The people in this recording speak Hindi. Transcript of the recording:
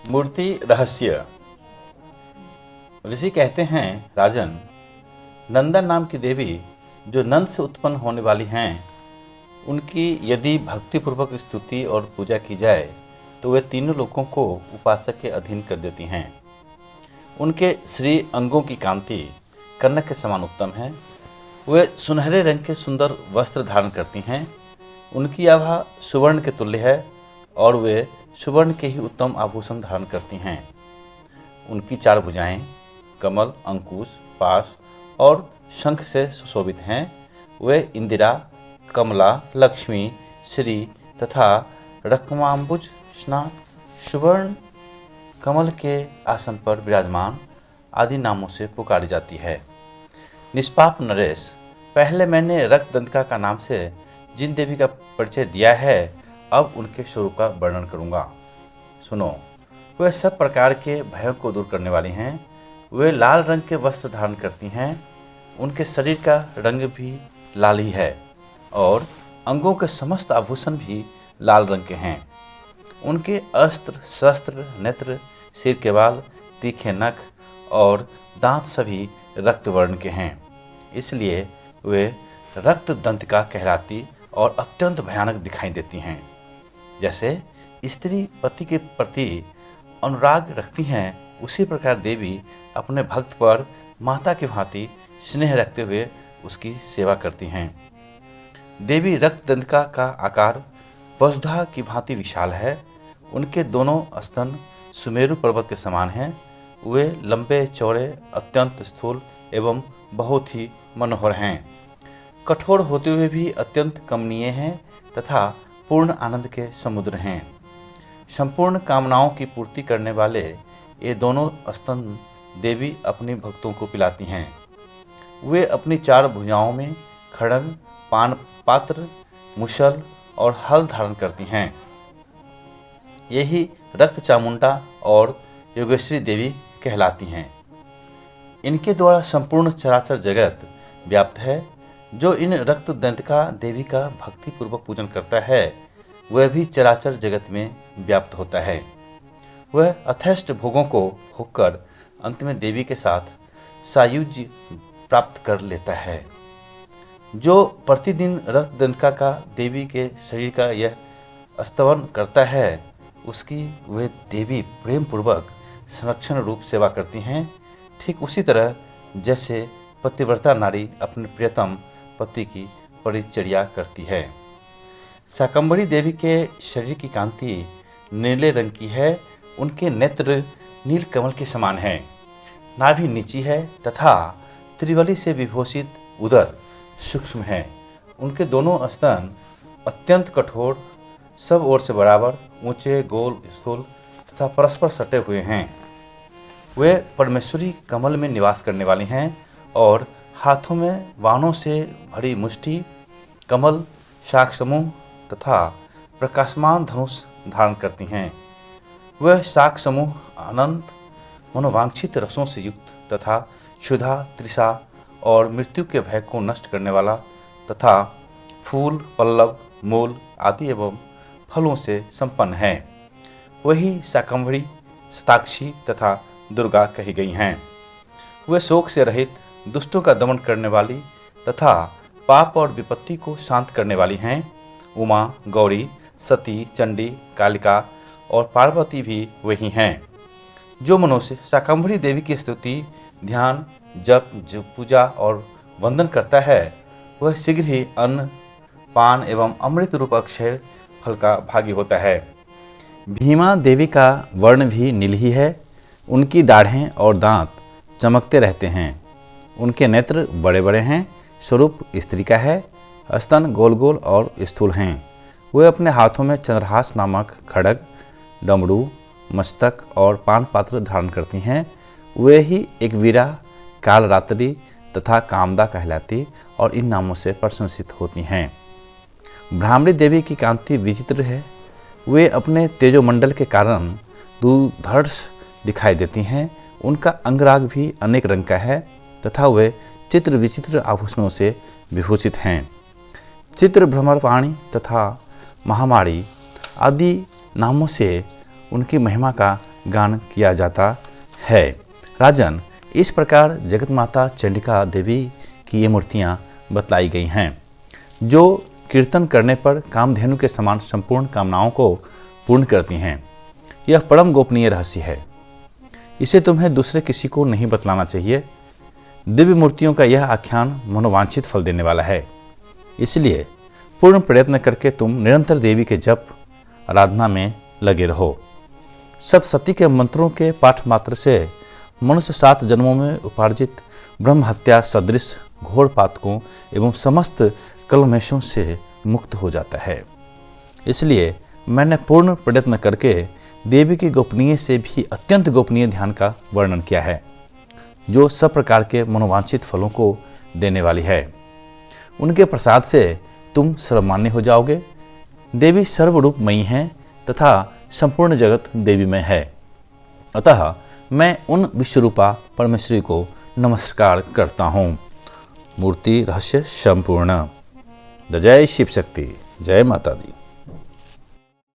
मूर्ति रहस्य। ऋषि कहते हैं, राजन, नंदा नाम की देवी जो नंद से उत्पन्न होने वाली हैं, उनकी यदि भक्तिपूर्वक स्तुति और पूजा की जाए तो वे तीनों लोगों को उपासक के अधीन कर देती हैं। उनके श्री अंगों की कांति कनक के समान उत्तम है। वे सुनहरे रंग के सुंदर वस्त्र धारण करती हैं। उनकी आभा सुवर्ण के तुल्य है और वे सुवर्ण के ही उत्तम आभूषण धारण करती हैं। उनकी चार भुजाएं कमल, अंकुश, पाश और शंख से सुशोभित हैं। वे इंदिरा, कमला, लक्ष्मी, श्री तथा रक्मांबुज स्नान सुवर्ण कमल के आसन पर विराजमान आदि नामों से पुकारी जाती है। निष्पाप नरेश, पहले मैंने रक्तदंतिका का नाम से जिन देवी का परिचय दिया है, अब उनके स्वरूप का वर्णन करूंगा। सुनो, वे सब प्रकार के भयों को दूर करने वाली हैं। वे लाल रंग के वस्त्र धारण करती हैं। उनके शरीर का रंग भी लाल ही है और अंगों के समस्त आभूषण भी लाल रंग के हैं। उनके अस्त्र, शस्त्र, नेत्र, सिर के बाल, तीखे नख और दांत सभी रक्त वर्ण के हैं। इसलिए वे रक्तदंतिका कहलाती और अत्यंत भयानक दिखाई देती हैं। जैसे स्त्री पति के प्रति अनुराग रखती हैं, उसी प्रकार देवी अपने भक्त पर माता की भांति स्नेह रखते हुए उसकी सेवा करती हैं। देवी रक्तदंतिका का आकार वसुधा की भांति विशाल है। उनके दोनों स्तन सुमेरु पर्वत के समान हैं। वे लंबे चौड़े, अत्यंत स्थूल एवं बहुत ही मनोहर हैं। कठोर होते हुए भी अत्यंत कमनीय हैं तथा पूर्ण आनंद के समुद्र हैं। संपूर्ण कामनाओं की पूर्ति करने वाले ये दोनों स्तन देवी अपने भक्तों को पिलाती हैं। वे अपनी चार भुजाओं में खड्ग, पान पात्र, मुसल और हल धारण करती हैं। यही रक्त चामुंडा और योगेश्वरी देवी कहलाती हैं। इनके द्वारा संपूर्ण चराचर जगत व्याप्त है। जो इन रक्तदंतिका देवी का भक्तिपूर्वक पूजन करता है, वह भी चराचर जगत में व्याप्त होता है। वह अथेष्ट भोगों को भोगकर अंत में देवी के साथ सायुज्य प्राप्त कर लेता है। जो प्रतिदिन रक्तदंतिका का देवी के शरीर का यह स्तवन करता है, उसकी वे देवी प्रेम पूर्वक संरक्षण रूप सेवा करती हैं। ठीक उसी तरह जैसे पतिव्रता नारी अपने प्रियतम पति की परिचर्या करती है। शाकंभरी देवी के शरीर की कांति नीले रंग की है। उनके नेत्र नील कमल के समान हैं। नाभि नीची है तथा त्रिवली से विभूषित उदर सूक्ष्म है। उनके दोनों स्तन अत्यंत कठोर, सब ओर से बराबर, ऊंचे, गोल, स्थूल तथा परस्पर सटे हुए हैं। वे परमेश्वरी कमल में निवास करने वाली हैं और हाथों में बाणों से भरी मुष्टि, कमल, शाख समूह तथा प्रकाशमान धनुष धारण करती हैं। वह शाख समूह अनंत मनोवांछित रसों से युक्त तथा क्षुधा, तृषा और मृत्यु के भय को नष्ट करने वाला तथा फूल, पल्लव, मूल आदि एवं फलों से संपन्न है। वही शाकंभरी, शताक्षी तथा दुर्गा कही गई हैं। वे शोक से रहित, दुष्टों का दमन करने वाली तथा पाप और विपत्ति को शांत करने वाली हैं। उमा, गौरी, सती, चंडी, कालिका और पार्वती भी वही हैं। जो मनुष्य शाकंभरी देवी की स्तुति, ध्यान, जप, पूजा और वंदन करता है, वह शीघ्र ही अन्न, पान एवं अमृत रूप अक्षय फल का भागी होता है। भीमा देवी का वर्ण भी नील ही है। उनकी दाढ़ें और दांत चमकते रहते हैं। उनके नेत्र बड़े बड़े हैं। स्वरूप स्त्री का है। स्तन गोल गोल और स्थूल हैं। वे अपने हाथों में चंद्रहास नामक खड्ग, डमरू, मस्तक और पान पात्र धारण करती हैं। वे ही एक वीरा, कालरात्रि तथा कामदा कहलाती और इन नामों से प्रशंसित होती हैं। भ्रामरी देवी की कांति विचित्र है। वे अपने तेजोमंडल के कारण दुर्धर्ष दिखाई देती हैं। उनका अंगराग भी अनेक रंग का है तथा वे चित्र विचित्र आभूषणों से विभूषित हैं। चित्र भ्रमरपाणी तथा महामारी आदि नामों से उनकी महिमा का गान किया जाता है। राजन, इस प्रकार जगत माता चंडिका देवी की ये मूर्तियाँ बतलाई गई हैं, जो कीर्तन करने पर कामधेनु के समान संपूर्ण कामनाओं को पूर्ण करती हैं। यह परम गोपनीय रहस्य है, इसे तुम्हें दूसरे किसी को नहीं बतलाना चाहिए। दिव्य मूर्तियों का यह आख्यान मनोवांछित फल देने वाला है, इसलिए पूर्ण प्रयत्न करके तुम निरंतर देवी के जप आराधना में लगे रहो। सप्तशती के मंत्रों के पाठ मात्र से मनुष्य 7 जन्मों में उपार्जित ब्रह्म हत्या सदृश घोर पातकों एवं समस्त कलमेशों से मुक्त हो जाता है। इसलिए मैंने पूर्ण प्रयत्न करके देवी की गोपनीय से भी अत्यंत गोपनीय ध्यान का वर्णन किया है, जो सब प्रकार के मनोवांछित फलों को देने वाली है। उनके प्रसाद से तुम सर्वमान्य हो जाओगे। देवी सर्वरूपमयी हैं तथा संपूर्ण जगत देवीमय है। अतः मैं उन विश्वरूपा परमेश्वरी को नमस्कार करता हूँ। मूर्ति रहस्य संपूर्ण। जय शिव शक्ति। जय माता दी।